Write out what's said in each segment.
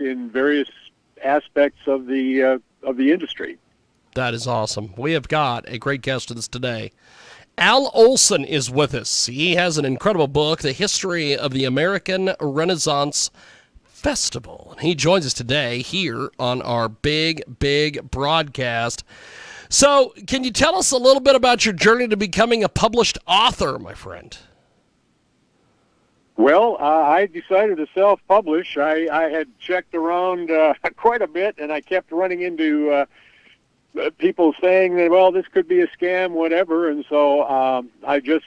in various aspects of the industry. That is awesome. We have got a great guest with us today. Al Olson is with us. He has an incredible book, The History of the American Renaissance Festival. He joins us today here on our big broadcast. So, can you tell us a little bit about your journey to becoming a published author, my friend? Well, I decided to self-publish. I had checked around quite a bit, and I kept running into people saying that, well, this could be a scam, whatever, and so I just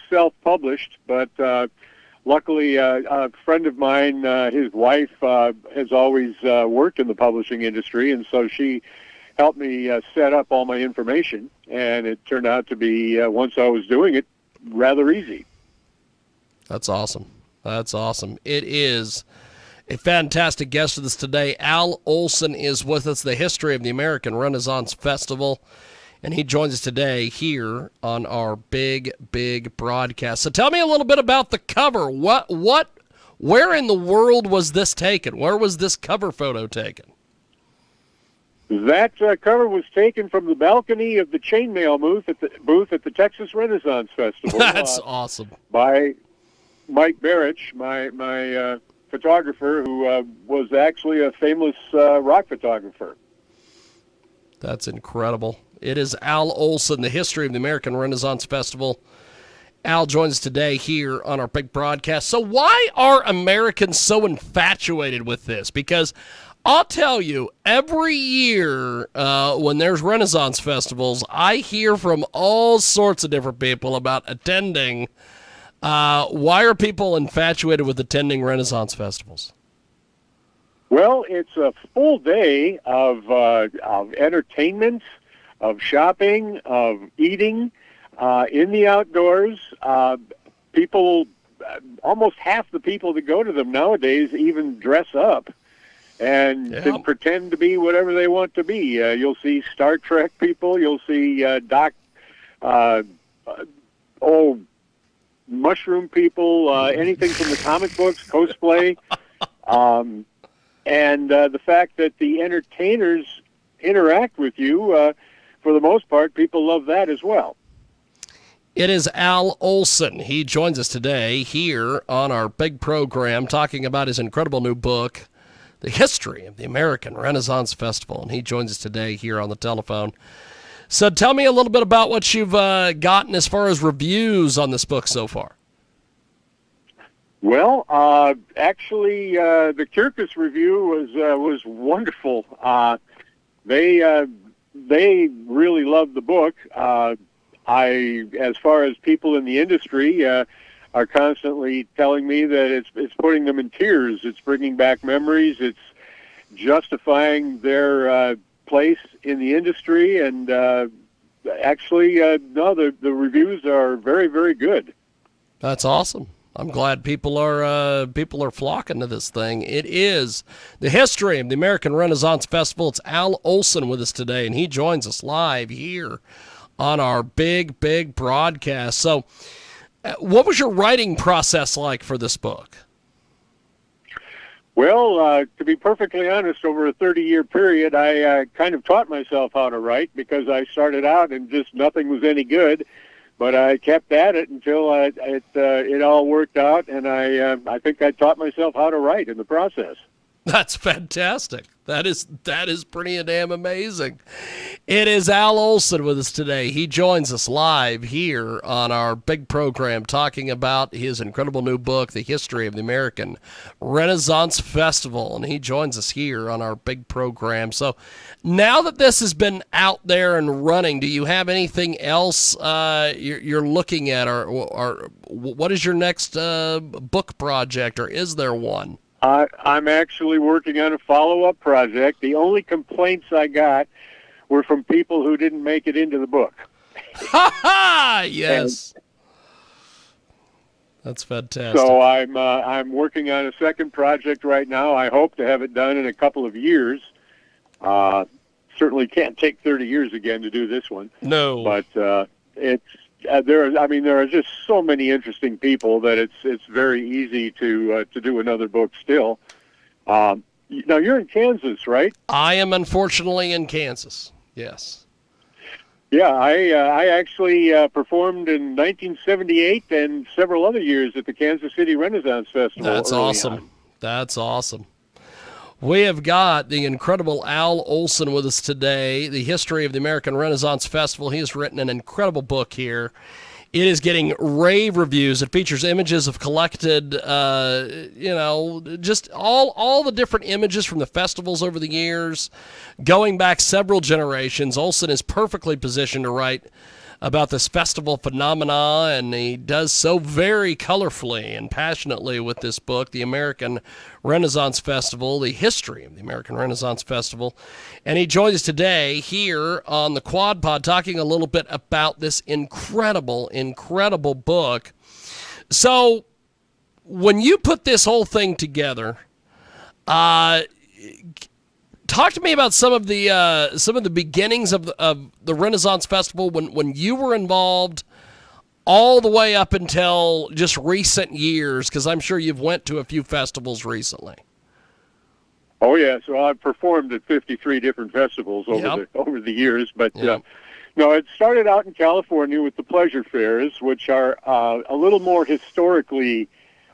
self-published. But luckily, a friend of mine, his wife, has always worked in the publishing industry, and so she helped me set up all my information, and it turned out to be, once I was doing it, rather easy. That's awesome. That's awesome. It is a fantastic guest with us today. Al Olson is with us, The History of the American Renaissance Festival, and he joins us today here on our big broadcast. So tell me a little bit about the cover. Where in the world was this taken? Where was this cover photo taken? That cover was taken from the balcony of the chainmail booth at the Texas Renaissance Festival. That's awesome. By Mike Barrich, my photographer, who was actually a famous rock photographer. That's incredible. It is Al Olson, The History of the American Renaissance Festival. Al joins us today here on our big broadcast. So why are Americans so infatuated with this? Because I'll tell you, every year when there's Renaissance festivals, I hear from all sorts of different people about attending. Why are people infatuated with attending Renaissance festivals? Well, it's a full day of entertainment, of shopping, of eating, in the outdoors. People, almost half the people that go to them nowadays even dress up and can pretend to be whatever they want to be. You'll see Star Trek people. You'll see mushroom people, anything from the comic books, cosplay. And the fact that the entertainers interact with you, for the most part, people love that as well. It is Al Olson. He joins us today here on our big program talking about his incredible new book, The History of the American Renaissance Festival. And he joins us today here on the telephone. So tell me a little bit about what you've gotten as far as reviews on this book so far. Well, actually, the Kirkus review was wonderful. They really loved the book. As far as people in the industry are constantly telling me that it's putting them in tears. It's bringing back memories. It's justifying their place in the industry, and actually, the reviews are very, very good. That's awesome. I'm glad people are flocking to this thing. It is The History of the American Renaissance Festival. It's Al Olson with us today, and he joins us live here on our big broadcast. So, what was your writing process like for this book? Well, to be perfectly honest, over a 30-year period, I kind of taught myself how to write because I started out and just nothing was any good. But I kept at it until it all worked out, and I think I taught myself how to write in the process. That's fantastic. That is pretty damn amazing. It is Al Olson with us today. He joins us live here on our big program talking about his incredible new book, The History of the American Renaissance Festival, and he joins us here on our big program. So now that this has been out there and running, do you have anything else you're looking at, or what is your next book project, or is there one? I'm actually working on a follow-up project. The only complaints I got were from people who didn't make it into the book. Ha ha! Yes. That's fantastic. So I'm working on a second project right now. I hope to have it done in a couple of years. Certainly can't take 30 years again to do this one. No. But there are just so many interesting people that it's very easy to do another book still. Now you're in Kansas, right? I am unfortunately in Kansas. Yes. Yeah, I actually performed in 1978 and several other years at the Kansas City Renaissance Festival. That's early awesome. on. That's awesome. We have got the incredible Al Olson with us today, the history of the American Renaissance Festival. He has written an incredible book here. It is getting rave reviews. It features images of collected, just all the different images from the festivals over the years, going back several generations. Olson is perfectly positioned to write about this festival phenomena, and he does so very colorfully and passionately with this book, The American Renaissance Festival, the history of the American Renaissance Festival. And he joins us today here on the Quad Pod talking a little bit about this incredible, incredible book. So when you put this whole thing together, talk to me about some of the beginnings of the Renaissance Festival when you were involved, all the way up until just recent years, because I'm sure you've went to a few festivals recently. Oh yeah, so I've performed at 53 different festivals Yep. over the years, but Yep. no, it started out in California with the pleasure fairs, which are a little more historically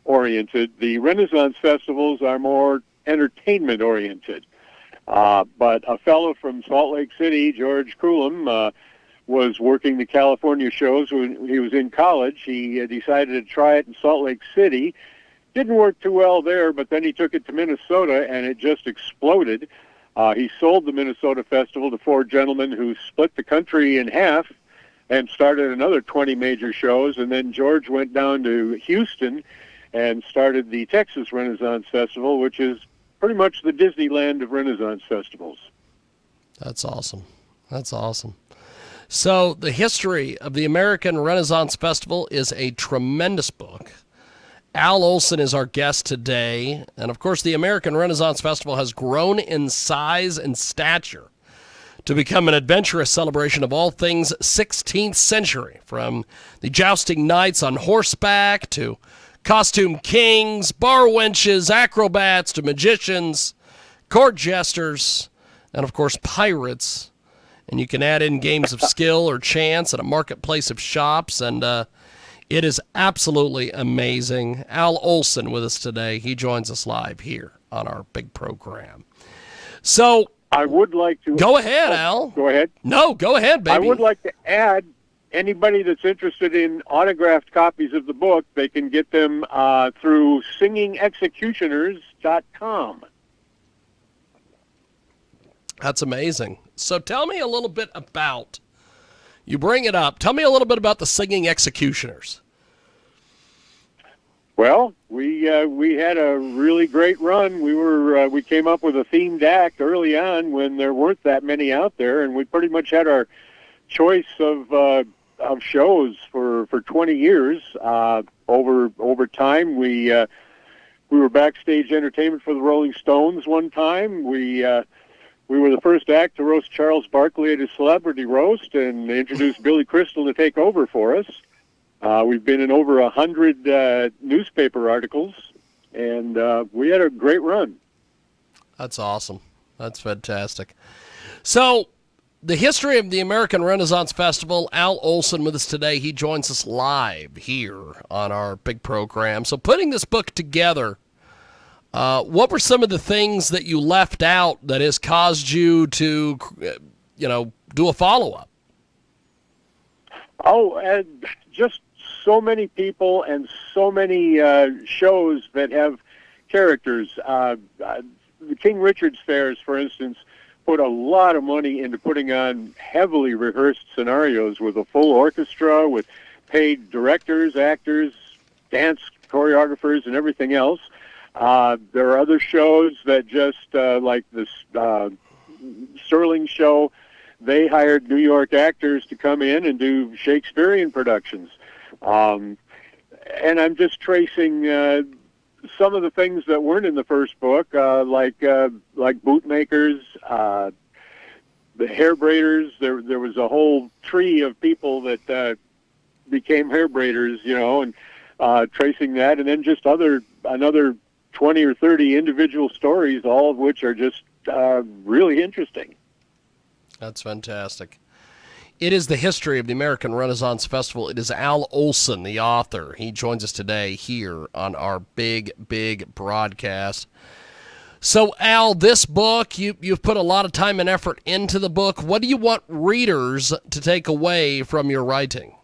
oriented. The Renaissance festivals are more entertainment oriented. But a fellow from Salt Lake City, George Coulomb, was working the California shows when he was in college. He decided to try it in Salt Lake City. Didn't work too well there, but then he took it to Minnesota, and it just exploded. He sold the Minnesota Festival to four gentlemen who split the country in half and started another 20 major shows. And then George went down to Houston and started the Texas Renaissance Festival, which is pretty much the Disneyland of Renaissance festivals. That's awesome. That's awesome. So the history of the American Renaissance Festival is a tremendous book. Al Olson is our guest today. And of course, the American Renaissance Festival has grown in size and stature to become an adventurous celebration of all things 16th century, from the jousting knights on horseback to costume kings, bar wenches, acrobats, to magicians, court jesters, and of course pirates. And you can add in games of skill or chance and a marketplace of shops, and it is absolutely amazing. Al Olson with us today. He joins us live here on our big program. So I would like to... Go ahead, Al. Go ahead. No, go ahead, baby. I would like to add, anybody that's interested in autographed copies of the book, they can get them through singingexecutioners.com. That's amazing. So tell me a little bit about, you bring it up, tell me a little bit about the Singing Executioners. Well, we had a really great run. We came up with a themed act early on when there weren't that many out there, and we pretty much had our choice of shows for 20 years. Over time, we were backstage entertainment for the Rolling Stones one time. We were the first act to roast Charles Barkley at his celebrity roast and introduced Billy Crystal to take over for us. We've been in over 100 newspaper articles, and we had a great run. That's awesome. That's fantastic. So, the history of the American Renaissance Festival, Al Olson with us today. He joins us live here on our big program. So, putting this book together, what were some of the things that you left out that has caused you to, do a follow-up? Oh, and just so many people and so many shows that have characters. The King Richard's Fairs, for instance, put a lot of money into putting on heavily rehearsed scenarios with a full orchestra, with paid directors, actors, dance choreographers, and everything else. There are other shows that just, like this Sterling show, they hired New York actors to come in and do Shakespearean productions. And I'm just tracing some of the things that weren't in the first book, like bootmakers, the hair braiders. There was a whole tree of people that became hair braiders, and tracing that, and then just another 20 or 30 individual stories, all of which are just really interesting. That's fantastic. It is the history of the American Renaissance Festival. It is Al Olson, the author. He joins us today here on our big broadcast. So, Al, this book, you've put a lot of time and effort into the book. What do you want readers to take away from your writing?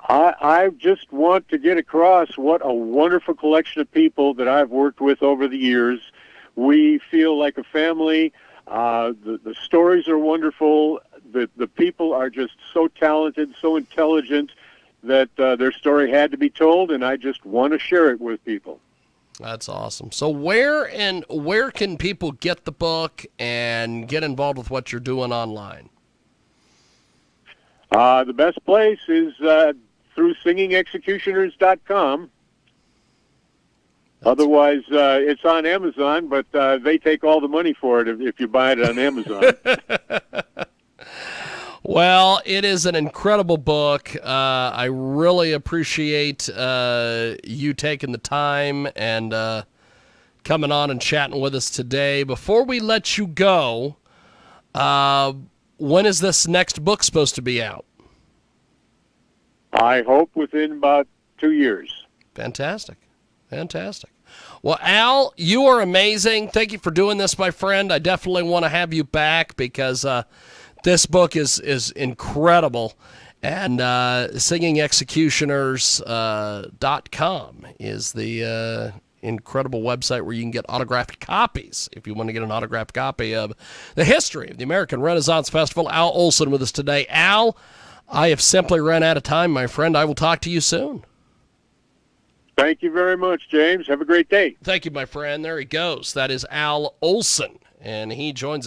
I just want to get across what a wonderful collection of people that I've worked with over the years. We feel like a family. The stories are wonderful. The people are just so talented, so intelligent that their story had to be told, and I just want to share it with people. That's awesome. So where can people get the book and get involved with what you're doing online? The best place is through singingexecutioners.com. Otherwise, it's on Amazon, but they take all the money for it if you buy it on Amazon. Well, it is an incredible book. I really appreciate you taking the time and coming on and chatting with us today. Before we let you go, when is this next book supposed to be out? I hope within about 2 years. Fantastic. Well, Al, you are amazing. Thank you for doing this, my friend. I definitely want to have you back because this book is incredible. And singingexecutioners.com is the incredible website where you can get autographed copies if you want to get an autographed copy of The History of the American Renaissance Festival. Al Olson with us today. Al, I have simply run out of time, my friend. I will talk to you soon. Thank you very much, James. Have a great day. Thank you, my friend. There he goes. That is Al Olson, and he joins us.